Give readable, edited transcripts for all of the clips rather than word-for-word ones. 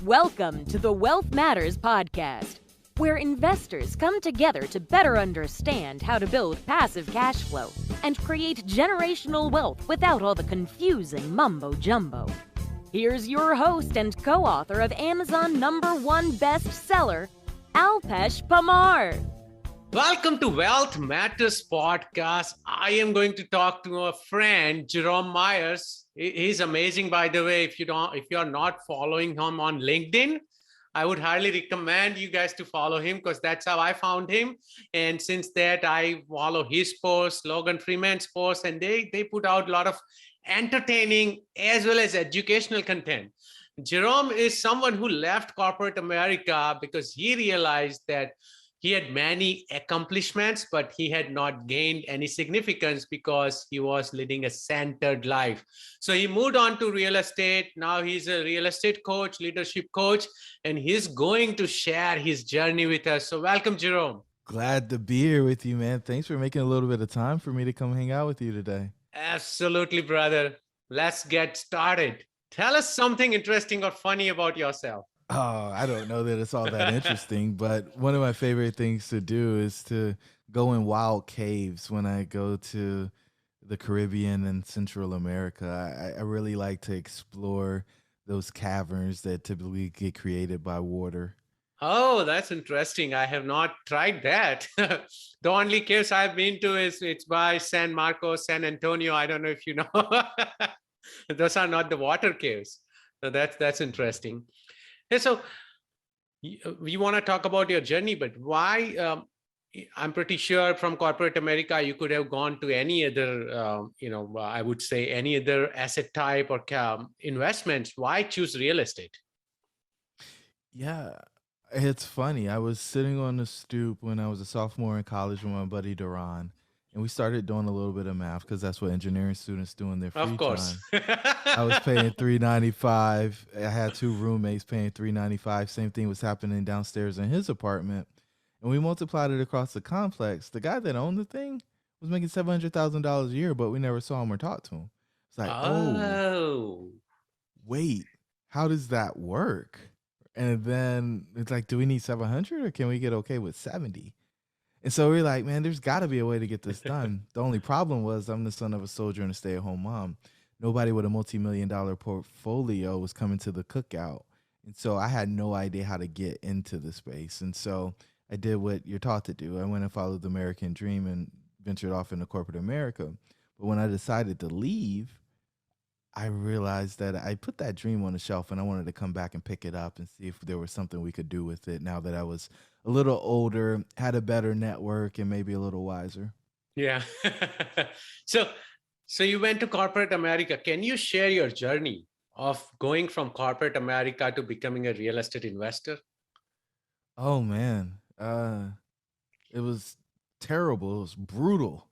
Welcome to the Wealth Matters Podcast, where investors come together to better understand how to build passive cash flow and create generational wealth without all the confusing mumbo-jumbo. Here's your host and co-author of Amazon #1 bestseller, Alpesh Pamar. Welcome to Wealth Matters Podcast. I am going to talk to a friend, Jerome Myers. He's amazing, by the way. If you're not following him on LinkedIn, I would highly recommend you guys to follow him because that's how I found him. And since that, I follow his posts, Logan Freeman's posts, and they put out a lot of entertaining as well as educational content. Jerome is someone who left corporate America because he realized that he had many accomplishments, but he had not gained any significance because he was leading a centered life. So he moved on to real estate. Now he's a real estate coach, leadership coach, and he's going to share his journey with us. So welcome, Jerome. Glad to be here with you, man. Thanks for making a little bit of time for me to come hang out with you today. Absolutely, brother. Let's get started. Tell us something interesting or funny about yourself. Oh, I don't know that it's all that interesting, but one of my favorite things to do is to go in wild caves when I go to the Caribbean and Central America. I really like to explore those caverns that typically get created by water. Oh, that's interesting. I have not tried that. The only caves I've been to it's by San Marcos, San Antonio. I don't know if you know. Those are not the water caves. So that's interesting. And so we want to talk about your journey, but why? I'm pretty sure from corporate America, you could have gone to any other, I would say any other asset type or investments. Why choose real estate? Yeah, it's funny. I was sitting on the stoop when I was a sophomore in college with my buddy Duran, and we started doing a little bit of math because that's what engineering students do in their free time. Of course. I was paying $395. I had two roommates paying $395. Same thing was happening downstairs in his apartment. And we multiplied it across the complex. The guy that owned the thing was making $700,000 a year, but we never saw him or talked to him. It's like, oh, wait, how does that work? And then it's like, do we need 700 or can we get okay with 70? And so we're like, man, there's got to be a way to get this done. The only problem was I'm the son of a soldier and a stay-at-home mom. Nobody with a multi-million-dollar portfolio was coming to the cookout. And so I had no idea how to get into the space. And so I did what you're taught to do. I went and followed the American dream and ventured off into corporate America. But when I decided to leave, I realized that I put that dream on the shelf and I wanted to come back and pick it up and see if there was something we could do with it now that I was a little older, had a better network, and maybe a little wiser. Yeah. So you went to corporate America. Can you share your journey of going from corporate America to becoming a real estate investor? Oh, man. It was terrible. It was brutal.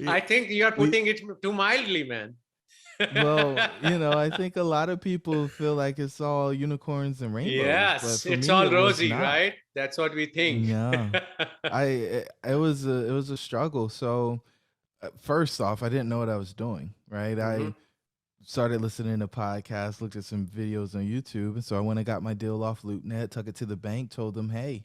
I think you are putting it too mildly, man. Well, I think a lot of people feel like it's all unicorns and rainbows. Yes, it's all rosy, right? That's what we think. Yeah, it was a struggle. So first off, I didn't know what I was doing, right? Mm-hmm. I started listening to podcasts, looked at some videos on YouTube, and so I went and got my deal off LoopNet, took it to the bank, told them, hey,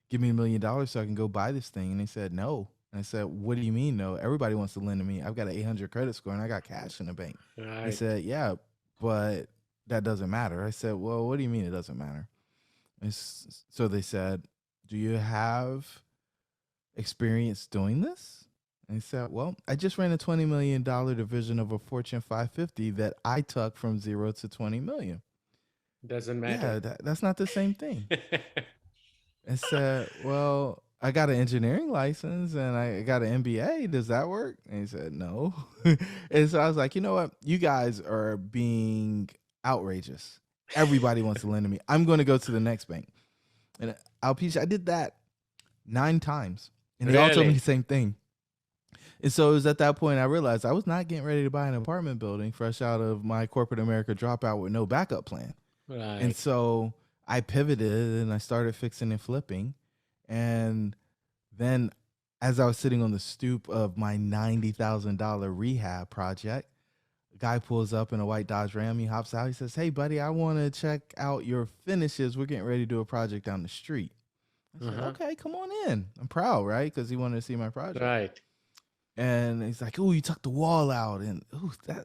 give me $1 million so I can go buy this thing. And they said, no. And I said, what do you mean, no? Everybody wants to lend to me. I've got an 800 credit score and I got cash in the bank. Right. They said, yeah, but that doesn't matter. I said, well, what do you mean it doesn't matter? And so they said, do you have experience doing this? And I said, well, I just ran a $20 million division of a Fortune 550 that I took from 0 to 20 million. Doesn't matter. Yeah, that's not the same thing. I said, well, I got an engineering license and I got an MBA. Does that work? And he said, no. And so I was like, you know what? You guys are being outrageous. Everybody wants to lend to me. I'm going to go to the next bank. And Alpesh, I did that 9 times. And they all told me the same thing. And so it was at that point I realized I was not getting ready to buy an apartment building fresh out of my corporate America dropout with no backup plan. Right. And so I pivoted and I started fixing and flipping. And then as I was sitting on the stoop of my $90,000 rehab project, guy pulls up in a white Dodge Ram. He hops out. He says, "Hey, buddy, I want to check out your finishes. We're getting ready to do a project down the street." I said, "Okay, come on in." I'm proud, right? Because he wanted to see my project. Right. And he's like, "Oh, you took the wall out, and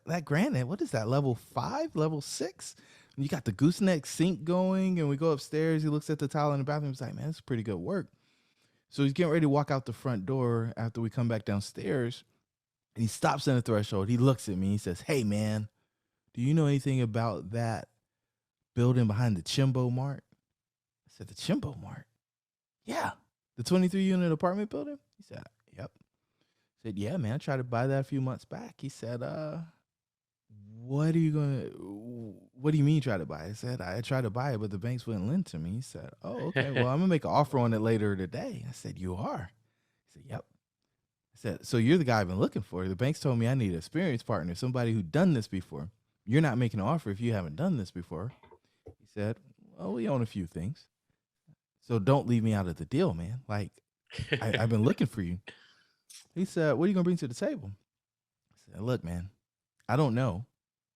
that granite. What is that? Level 5, level 6? And you got the gooseneck sink going." And we go upstairs. He looks at the tile in the bathroom. He's like, "Man, that's pretty good work." So he's getting ready to walk out the front door after we come back downstairs. And he stops in the threshold. He looks at me. He says, "Hey, man, do you know anything about that building behind the Chimbo Mart?" I said, "The Chimbo Mart?" "Yeah, the 23-unit apartment building?" He said, "Yep." I said, "Yeah, man, I tried to buy that a few months back." He said, what do you mean try to buy it?" I said, "I tried to buy it, but the banks wouldn't lend to me." He said, "Oh, okay. Well, I'm going to make an offer on it later today." I said, "You are?" He said, "Yep." I said, "So you're the guy I've been looking for. The banks told me I need an experienced partner, somebody who's done this before. You're not making an offer if you haven't done this before." He said, "Well, we own a few things. So don't leave me out of the deal, man. Like, I've been looking for you." He said, "What are you going to bring to the table?" I said, "Look, man, I don't know,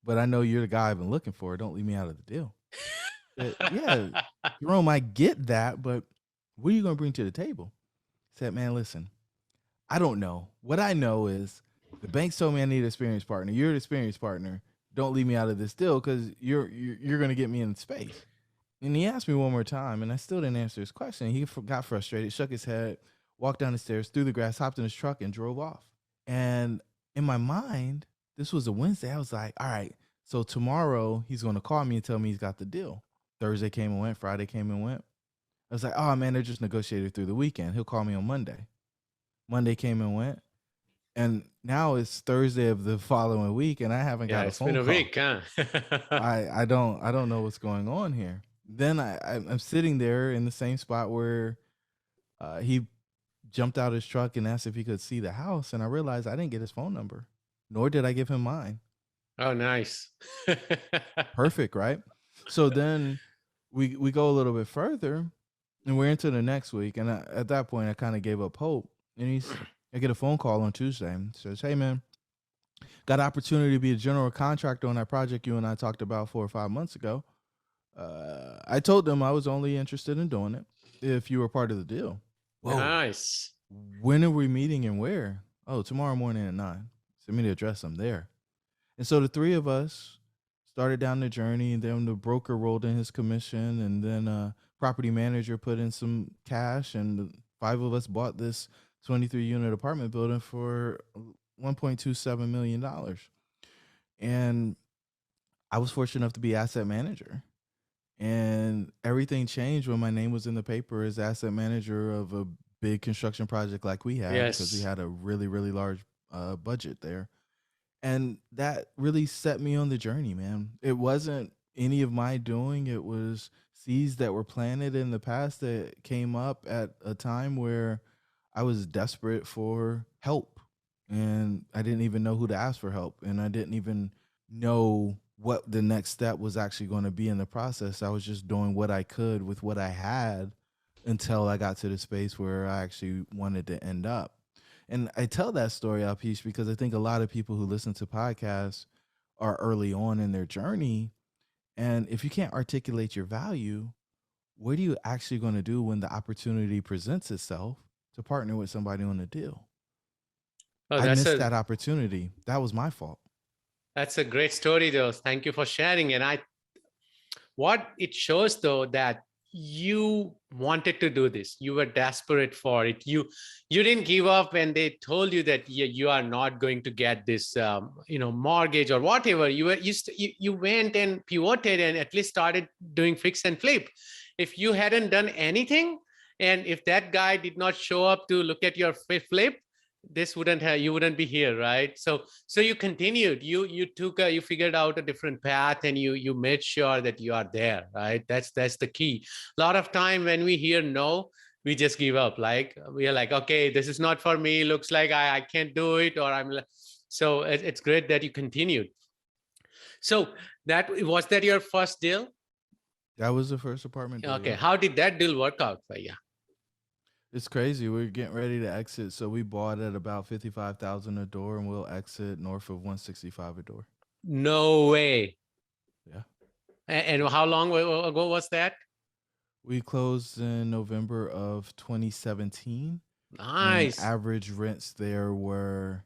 but I know you're the guy I've been looking for. Don't leave me out of the deal." I said, "Yeah, Jerome, I get that, but what are you going to bring to the table?" I said, "Man, listen, I don't know. What I know is the banks told me I need an experienced partner. You're an experienced partner. Don't leave me out of this deal because you're going to get me in space." And he asked me one more time, and I still didn't answer his question. He got frustrated, shook his head, walked down the stairs, through the grass, hopped in his truck, and drove off. And in my mind, this was a Wednesday. I was like, all right, so tomorrow he's going to call me and tell me he's got the deal. Thursday came and went. Friday came and went. I was like, oh, man, they're just negotiated through the weekend. He'll call me on Monday. Monday came and went. And now it's Thursday of the following week, and I haven't got a phone call. It's been a week, huh? I don't know what's going on here. Then I'm sitting there in the same spot where he jumped out his truck and asked if he could see the house, and I realized I didn't get his phone number, nor did I give him mine. Oh, nice. Perfect, right? So then we go a little bit further, and we're into the next week, and at that point I kind of gave up hope. And I get a phone call on Tuesday. He says, "Hey, man, got an opportunity to be a general contractor on that project you and I talked about 4 or 5 months ago." I told them I was only interested in doing it if you were part of the deal. Whoa. Nice. When are we meeting and where? "Oh, tomorrow morning at 9. Send me the address. I'm there." And so the three of us started down the journey, and then the broker rolled in his commission, and then a property manager put in some cash, and the 5 of us bought this 23-unit apartment building for $1.27 million. And I was fortunate enough to be asset manager. And everything changed when my name was in the paper as asset manager of a big construction project like we had, because we had a really, really large budget there. And that really set me on the journey, man. It wasn't any of my doing. It was seeds that were planted in the past that came up at a time where I was desperate for help. And I didn't even know who to ask for help. And I didn't even know what the next step was actually going to be in the process. I was just doing what I could with what I had until I got to the space where I actually wanted to end up. And I tell that story, Alpish, because I think a lot of people who listen to podcasts are early on in their journey. And if you can't articulate your value, what are you actually going to do when the opportunity presents itself to partner with somebody on a deal? I missed that opportunity. That was my fault. That's a great story, though. Thank you for sharing. And what it shows, though, that you wanted to do this. You were desperate for it. You didn't give up when they told you that you are not going to get this, mortgage or whatever. You went and pivoted and at least started doing fix and flip. If you hadn't done anything, and if that guy did not show up to look at your flip, you wouldn't be here, right? So you continued. You figured out a different path, and you made sure that you are there, right? That's the key. A lot of time when we hear no, we just give up. Like we are like, okay, this is not for me. Looks like I can't do it, or so it's great that you continued. So was that your first deal? That was the first apartment deal. Okay, how did that deal work out for you? It's crazy. We're getting ready to exit. So we bought at about $55,000 a door, and we'll exit north of $165 a door. No way. Yeah. And how long ago was that? We closed in November of 2017, and Nice. average rents there were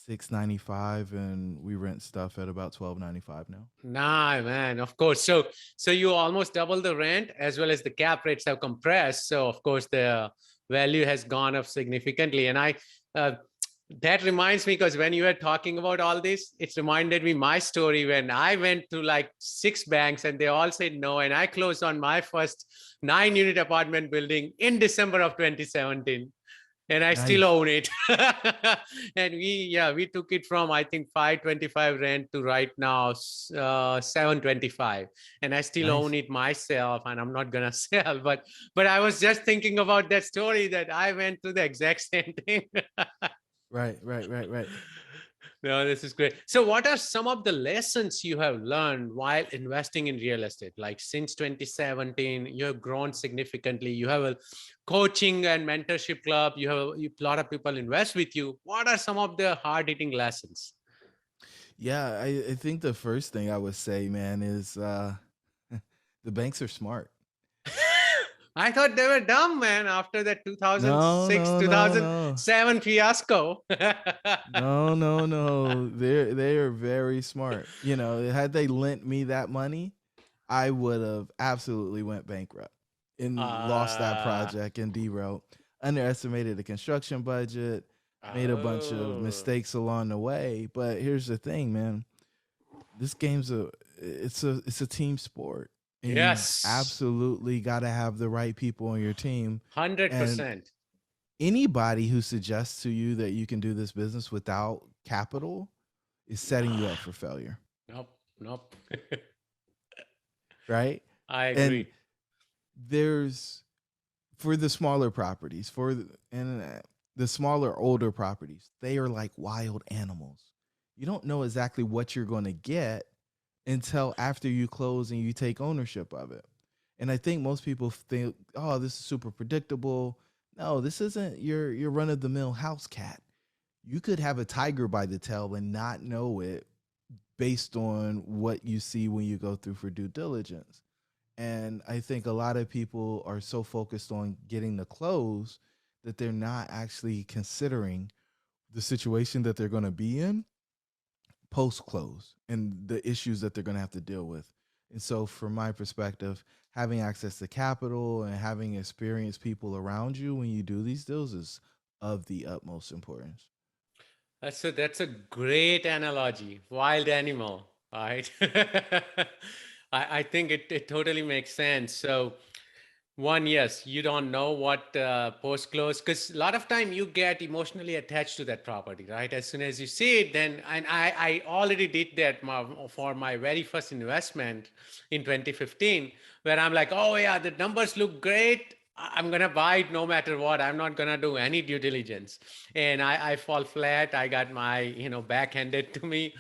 $695, and we rent stuff at about $12.95 now. Nah, man, of course. So you almost double the rent, as well as the cap rates have compressed. So of course the value has gone up significantly. And uh, that reminds me, because when you were talking about all this, it reminded me my story when I went to like 6 banks and they all said no. And I closed on my first 9-unit apartment building in December of 2017. And I still Nice. own it. And we took it from, I think, 525 rent to right now 725, and I still Nice. own it myself, and I'm not gonna sell. But I was just thinking about that story that I went through the exact same thing. Right. No, this is great. So, what are some of the lessons you have learned while investing in real estate? Like since 2017, you have grown significantly. You have a coaching and mentorship club. A lot of people invest with you. What are some of the hard hitting lessons? Yeah, I think the first thing I would say, man, is the banks are smart. I thought they were dumb, man, after that No, 2006, no, no, no. 2007 fiasco. No. They are very smart. Had they lent me that money, I would have absolutely went bankrupt and lost that uh, project and derailed. Underestimated the construction budget, made a bunch of oh, mistakes along the way. But here's the thing, man. This game's a team sport. And you yes, absolutely got to have the right people on your team. And 100%. anybody who suggests to you that you can do this business without capital is setting you up for failure, Nope, nope. right? I And agree. there's for the smaller properties, the smaller older properties, they are like wild animals. You don't know exactly what you're going to get until after you close and you take ownership of it. And I think most people think, "Oh, this is super predictable." No, this isn't your run of the mill house cat. You could have a tiger by the tail and not know it based on what you see when you go through for due diligence. And I think a lot of people are so focused on getting the close that they're not actually considering the situation that they're going to be in post close and the issues that they're going to have to deal with. And so, from my perspective, having access to capital and having experienced people around you when you do these deals is of the utmost importance. That's a great analogy. Wild animal, right? I think it totally makes sense. So one, yes, you don't know what post close, because a lot of time you get emotionally attached to that property, right? As soon as you see it, then, and I already did that for my very first investment in 2015, where I'm like, oh yeah, the numbers look great. I'm gonna buy it no matter what. I'm not gonna do any due diligence, and I fall flat. I got my backhanded to me.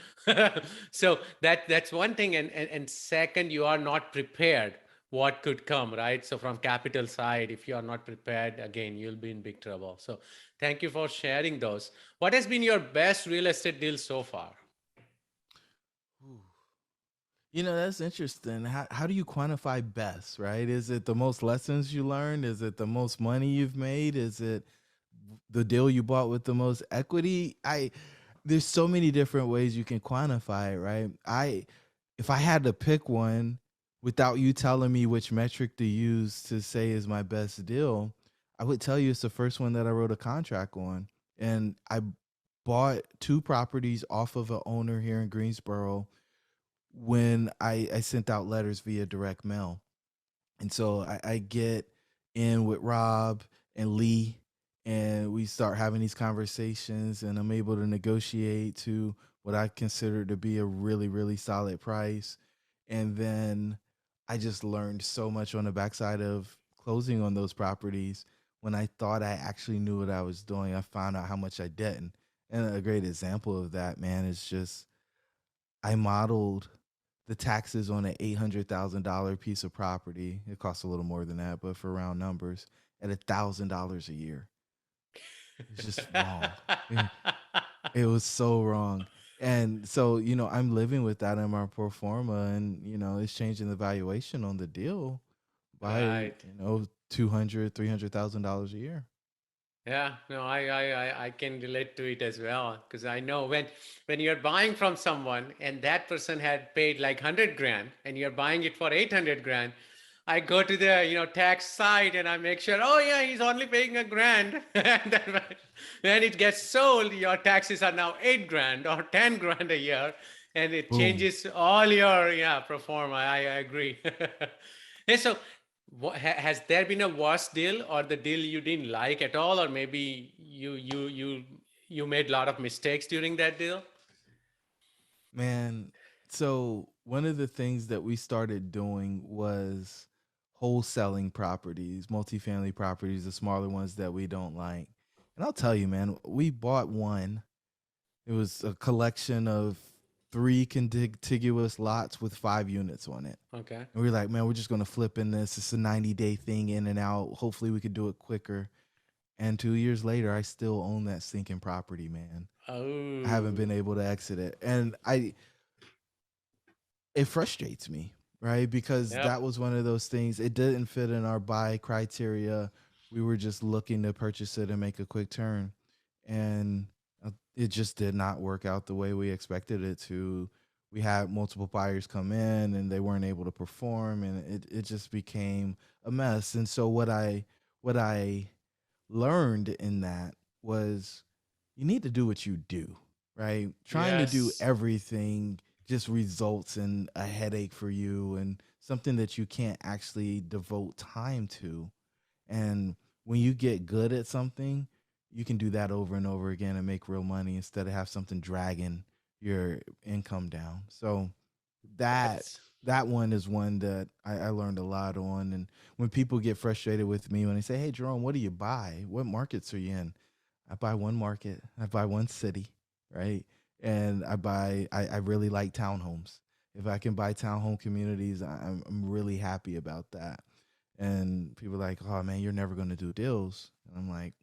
So that's one thing, and second, you are not prepared what could come, right? So from capital side, if you are not prepared, again, you'll be in big trouble. So thank you for sharing those. What has been your best real estate deal so far? Ooh. That's interesting. How do you quantify best, right? Is it the most lessons you learned? Is it the most money you've made? Is it the deal you bought with the most equity? There's so many different ways you can quantify it, right? If I had to pick one without you telling me which metric to use to say is my best deal, I would tell you it's the first one that I wrote a contract on. And I bought two properties off of an owner here in Greensboro when I sent out letters via direct mail. And so I get in with Rob and Lee, and we start having these conversations, and I'm able to negotiate to what I consider to be a really, really solid price. And then I just learned so much on the backside of closing on those properties. When I thought I actually knew what I was doing, I found out how much I didn't. And a great example of that, man, is just I modeled the taxes on an $800,000 piece of property. It costs a little more than that, but for round numbers, at $1,000 a year. It's just wrong. It was so wrong. And so, I'm living with that in my pro forma, and it's changing the valuation on the deal by, Right. 200, $300,000 a year. Yeah, no, I can relate to it as well because I know when you're buying from someone and that person had paid like 100 grand and you're buying it for 800 grand, I go to the tax side and I make sure, oh yeah, he's only paying a grand, and then when it gets sold, your taxes are now 8 grand or 10 grand a year, and it Boom. changes all your pro forma. I agree. Hey, so has there been a worse deal or the deal you didn't like at all, or maybe you made a lot of mistakes during that deal? Man, so one of the things that we started doing was wholesaling properties, multifamily properties, the smaller ones that we don't like. And I'll tell you, man, we bought one. It was a collection of three contiguous lots with 5 units on it. Okay. And we were like, man, we're just going to flip in this. It's a 90-day thing in and out. Hopefully we could do it quicker. And 2 years later, I still own that stinking property, man. I haven't Oh, been able to exit it. And it frustrates me, right? Because yep. that was one of those things. It didn't fit in our buy criteria. We were just looking to purchase it and make a quick turn. And it just did not work out the way we expected it to. We had multiple buyers come in and they weren't able to perform, and it just became a mess. And so what I learned in that was you need to do what you do, right? Trying to do Yes. everything just results in a headache for you and something that you can't actually devote time to. And when you get good at something, you can do that over and over again and make real money instead of have something dragging your income down. So that That's that one is one that I learned a lot on. And when people get frustrated with me when they say, "Hey Jerome, what do you buy? What markets are you in?" I buy one market, I buy one city, right? And I really like townhomes. If I can buy townhome communities, I'm really happy about that. And people are like, "Oh man, you're never going to do deals." And I'm like,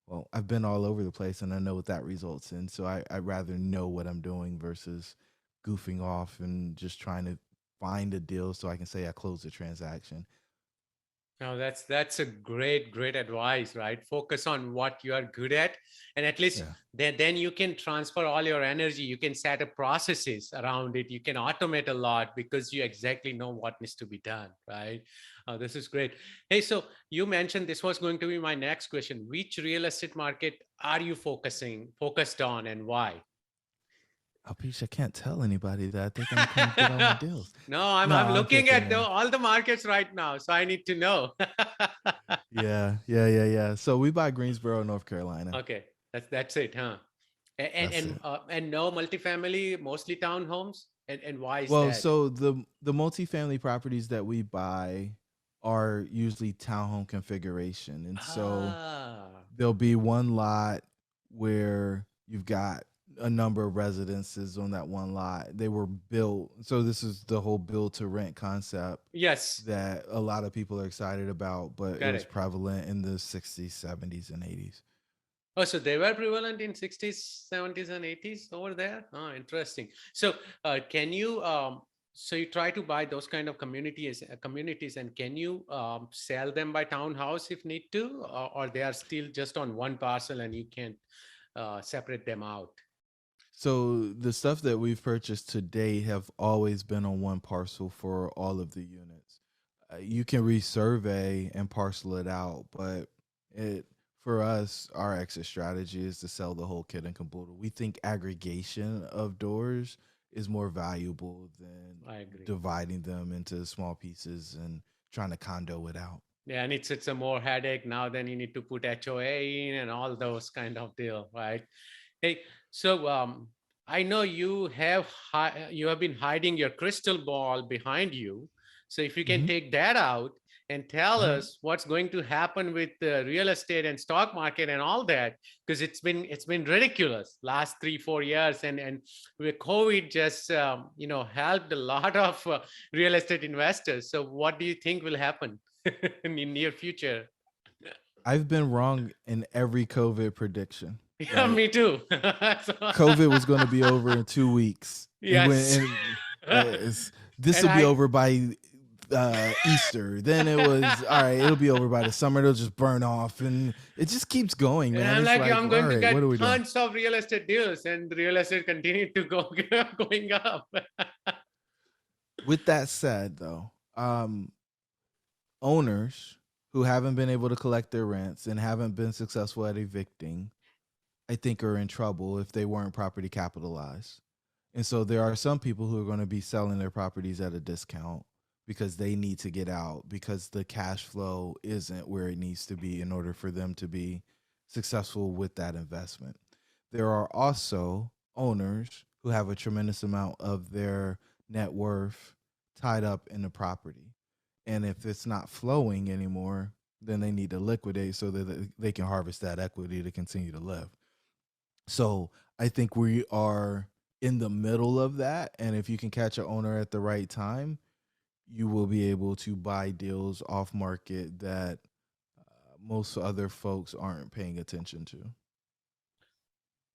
well, I've been all over the place and I know what that results in. So I'd rather know what I'm doing versus goofing off and just trying to find a deal so I can say I closed the transaction. No, that's a great advice, right? Focus on what you are good at, and at least Yeah. then you can transfer all your energy. You can set up processes around it. You can automate a lot because you exactly know what needs to be done, right? This is great. Hey, so you mentioned this was going to be my next question. Which real estate market are you focused on, and why? Oh, Peach, I can't tell anybody that. They're going to come get all my deals. No, No, I'm I'm looking joking, at man. all the markets right now, so I need to know. Yeah. So we buy Greensboro, North Carolina. Okay, that's it, huh? And That's and it. and no multifamily, mostly townhomes. And why is Well, that? so the multifamily properties that we buy are usually townhome configuration. And so Ah, there'll be one lot where you've got a number of residences on that one lot. They were built. So this is the whole build to rent concept yes, that a lot of people are excited about, but it was correct. prevalent in the 60s, 70s, and 80s. Oh, so they were prevalent in 60s, 70s, and 80s over there. Oh, interesting. So, can you so you try to buy those kind of communities, and can you sell them by townhouse if need to, or they are still just on one parcel and you can separate them out? So the stuff that we've purchased today have always been on one parcel for all of the units. You can resurvey and parcel it out, but it for us, our exit strategy is to sell the whole kit and caboodle. We think aggregation of doors is more valuable than I agree. dividing them into small pieces and trying to condo it out. Yeah, and it's a more headache now. Then you need to put HOA in and all those kind of deal, right? Hey, so I know you have been hiding your crystal ball behind you. So if you can Hmm. take that out and tell All right. us what's going to happen with the real estate and stock market and all that, because it's been ridiculous last 3-4 years, and with COVID just helped a lot of real estate investors. So what do you think will happen in the near future? I've been wrong in every COVID prediction. Yeah, right? me too. COVID was going to be over in 2 weeks, and Yes. this And will be I over by Easter. Then it was all right. It'll be over by the summer. It'll just burn off, and it just keeps going, and man. I'm It's like, like, I'm all going to right, what are get we doing? tons of real estate deals, and the real estate continued to go going up. With that said, though, owners who haven't been able to collect their rents and haven't been successful at evicting, I think, are in trouble if they weren't property capitalized. And so there are some people who are going to be selling their properties at a discount because they need to get out because the cash flow isn't where it needs to be in order for them to be successful with that investment. There are also owners who have a tremendous amount of their net worth tied up in the property. And if it's not flowing anymore, then they need to liquidate so that they can harvest that equity to continue to live. So I think we are in the middle of that. And if you can catch an owner at the right time, you will be able to buy deals off market that most other folks aren't paying attention to.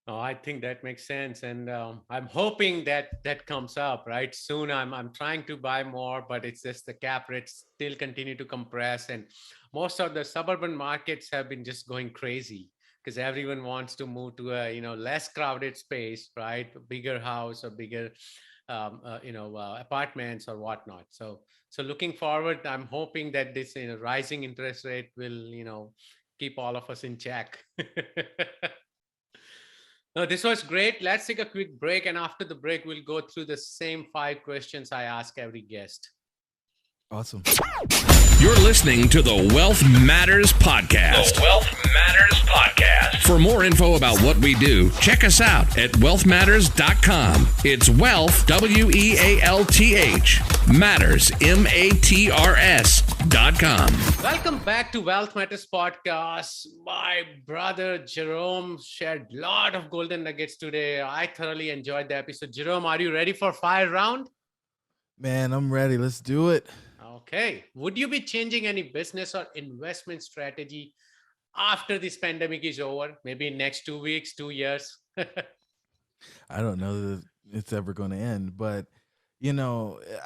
Oh, I think that makes sense, and I'm hoping that that comes up right soon. I'm trying to buy more, but it's just the cap rates still continue to compress, and most of the suburban markets have been just going crazy because everyone wants to move to a less crowded space, right? A bigger house or bigger apartments or whatnot. So looking forward, I'm hoping that this rising interest rate will keep all of us in check. No, this was great. Let's take a quick break. And after the break, we'll go through the same 5 questions I ask every guest. Awesome. You're listening to the Wealth Matters Podcast. The Wealth Matters Podcast. For more info about what we do, check us out at wealthmatters.com. It's wealth, WEALTH, matters, MATRS.com. Welcome back to Wealth Matters Podcast. My brother Jerome shared a lot of golden nuggets today. I thoroughly enjoyed the episode. Jerome, are you ready for fire round? Man, I'm ready. Let's do it. Okay. Would you be changing any business or investment strategy after this pandemic is over? Maybe next 2 weeks, 2 years? I don't know that it's ever going to end, but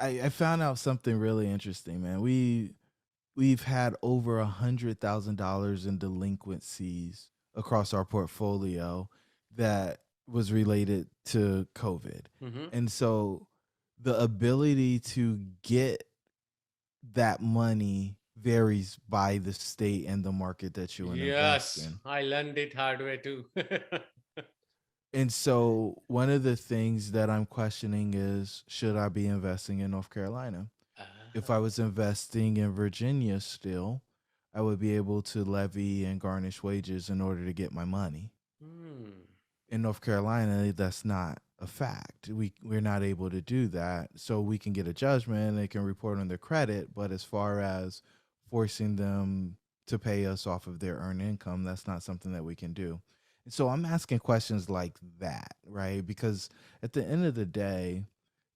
I found out something really interesting, man. We've had over $100,000 in delinquencies across our portfolio that was related to COVID. Mm-hmm. And so the ability to get that money varies by the state and the market that you invest in. Yes, I learned it hard way too. And so one of the things that I'm questioning is, should I be investing in North Carolina? If I was investing in Virginia still, I would be able to levy and garnish wages in order to get my money. In North Carolina, that's not a fact. We're not able to do that. So we can get a judgment, they can report on their credit, but as far as forcing them to pay us off of their earned income, that's not something that we can do. And so I'm asking questions like that, right? Because at the end of the day,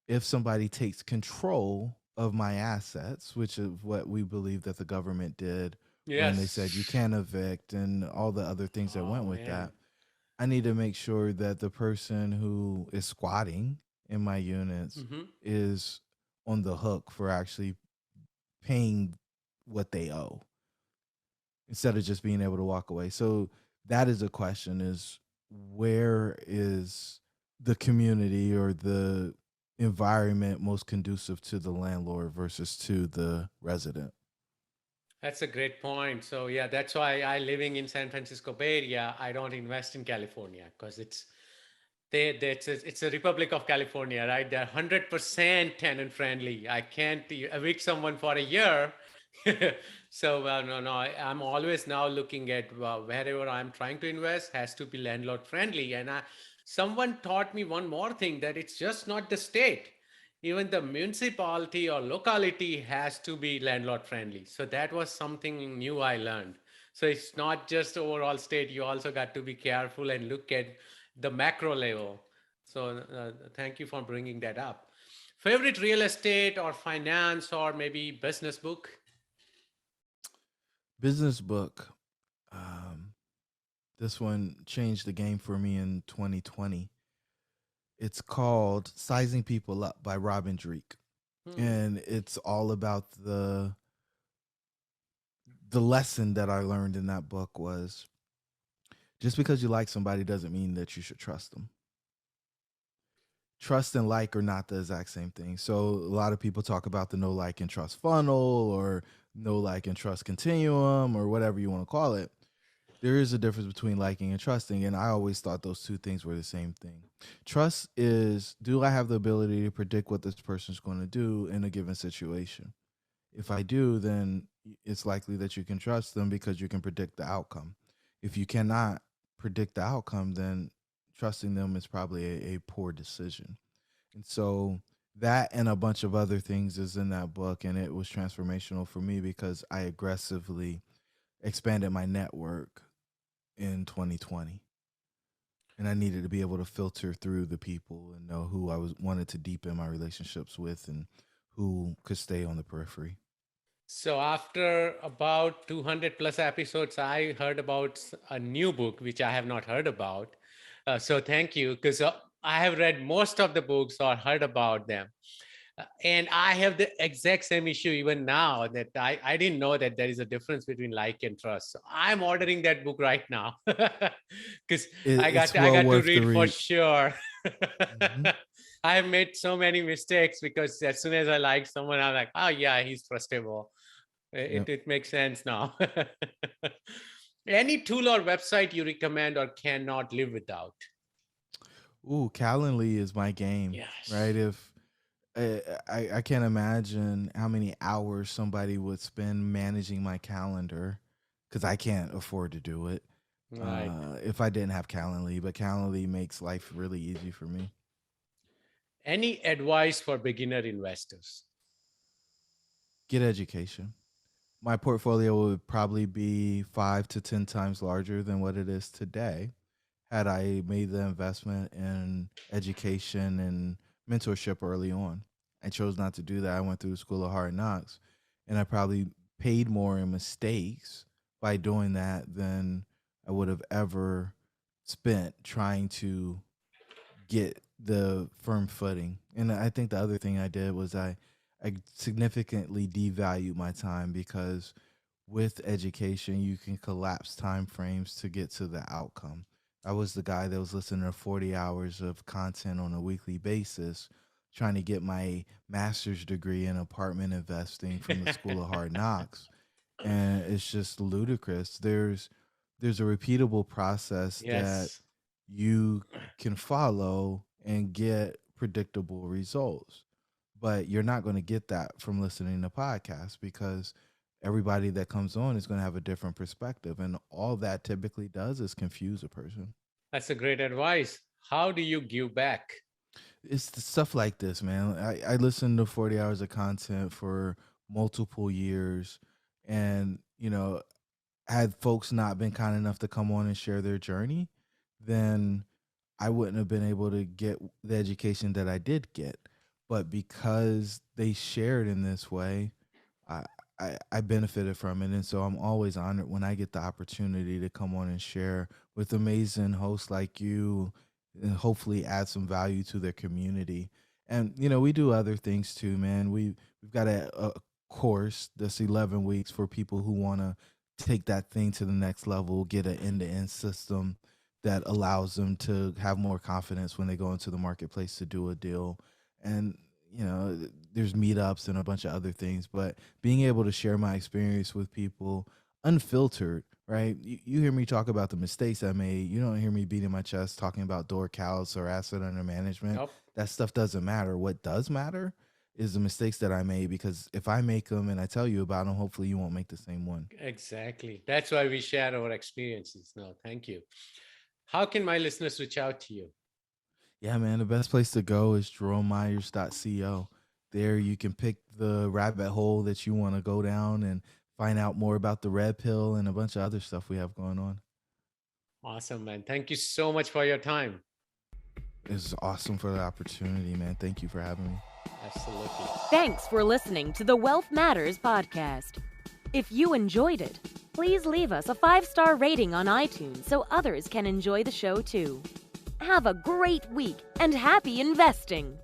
if somebody takes control of my assets, which is what we believe that the government did when they said you can't evict and all the other things that went with that, I need to make sure that the person who is squatting in my units is on the hook for actually paying what they owe instead of just being able to walk away. So that is a question, is where is the community or the environment most conducive to the landlord versus to the resident? That's a great point. So yeah, that's why I living in San Francisco Bay Area, I don't invest in California because it's a Republic of California, right? They're 100% tenant friendly. I can't evict someone for a year. So no, I'm always now looking at wherever I'm trying to invest has to be landlord friendly. And someone taught me one more thing, that it's just not the state. Even the municipality or locality has to be landlord friendly. So that was something new I learned. So it's not just overall state. You also got to be careful and look at the macro level. So thank you for bringing that up. Favorite real estate or finance or maybe business book? Business book This one changed the game for me in 2020. It's called Sizing People Up by Robin Dreeke. And it's all about the lesson that I learned in that book was just because you like somebody doesn't mean that you should trust them. Trust and like are not the exact same thing. So a lot of people talk about the no like and trust funnel or no like and trust continuum or whatever you want to call it. There is a difference between liking and trusting, and I always thought those two things were the same thing. Trust is, do I have the ability to predict what this person's going to do in a given situation? If I do, then it's likely that you can trust them because you can predict the outcome. If you cannot predict the outcome, then trusting them is probably a poor decision. And so that and a bunch of other things is in that book, and it was transformational for me because I aggressively expanded my network in 2020. And I needed to be able to filter through the people and know who I wanted to deepen my relationships with and who could stay on the periphery. So after about 200 plus episodes, I heard about a new book, which I have not heard about. So thank you, because I have read most of the books or heard about them. And I have the exact same issue even now that I didn't know that there is a difference between like and trust. So I'm ordering that book right now because I got to read for sure. Mm-hmm. I have made so many mistakes because as soon as I like someone, I'm like, oh yeah, he's trustable. It makes sense now. Any tool or website you recommend or cannot live without? Ooh, Calendly is my game. Yes. Right? If I can't imagine how many hours somebody would spend managing my calendar because I can't afford to do it. Right. If I didn't have Calendly, but Calendly makes life really easy for me. Any advice for beginner investors? Get education. My portfolio would probably be 5 to 10 times larger than what it is today had I made the investment in education and mentorship early on. I chose not to do that. I went through the school of hard knocks, and I probably paid more in mistakes by doing that than I would have ever spent trying to get the firm footing. And I think the other thing I did was I significantly devalued my time because with education, you can collapse time frames to get to the outcome. I was the guy that was listening to 40 hours of content on a weekly basis, trying to get my master's degree in apartment investing from the School of Hard Knocks. And it's just ludicrous. There's a repeatable process that you can follow and get predictable results. But you're not going to get that from listening to podcasts because everybody that comes on is going to have a different perspective. And all that typically does is confuse a person. That's a great advice. How do you give back? It's the stuff like this, man. I listened to 40 hours of content for multiple years. And, had folks not been kind enough to come on and share their journey, then I wouldn't have been able to get the education that I did get. But because they shared in this way, I benefited from it. And so I'm always honored when I get the opportunity to come on and share with amazing hosts like you and hopefully add some value to their community. And, we do other things too, man. We've got a course that's 11 weeks for people who want to take that thing to the next level, get an end-to-end system that allows them to have more confidence when they go into the marketplace to do a deal. And, there's meetups and a bunch of other things, but being able to share my experience with people unfiltered, right? You hear me talk about the mistakes I made. You don't hear me beating my chest talking about door counts or asset under management. Nope. That stuff doesn't matter. What does matter is the mistakes that I made, because if I make them and I tell you about them, hopefully you won't make the same one. Exactly. That's why we share our experiences. No, thank you. How can my listeners reach out to you? Yeah, man, the best place to go is jeromemyers.co. There you can pick the rabbit hole that you want to go down and find out more about the red pill and a bunch of other stuff we have going on. Awesome, man. Thank you so much for your time. It's awesome for the opportunity, man. Thank you for having me. Absolutely. Thanks for listening to the Wealth Matters podcast. If you enjoyed it, Please leave us a 5-star rating on iTunes so others can enjoy the show too. Have a great week and happy investing!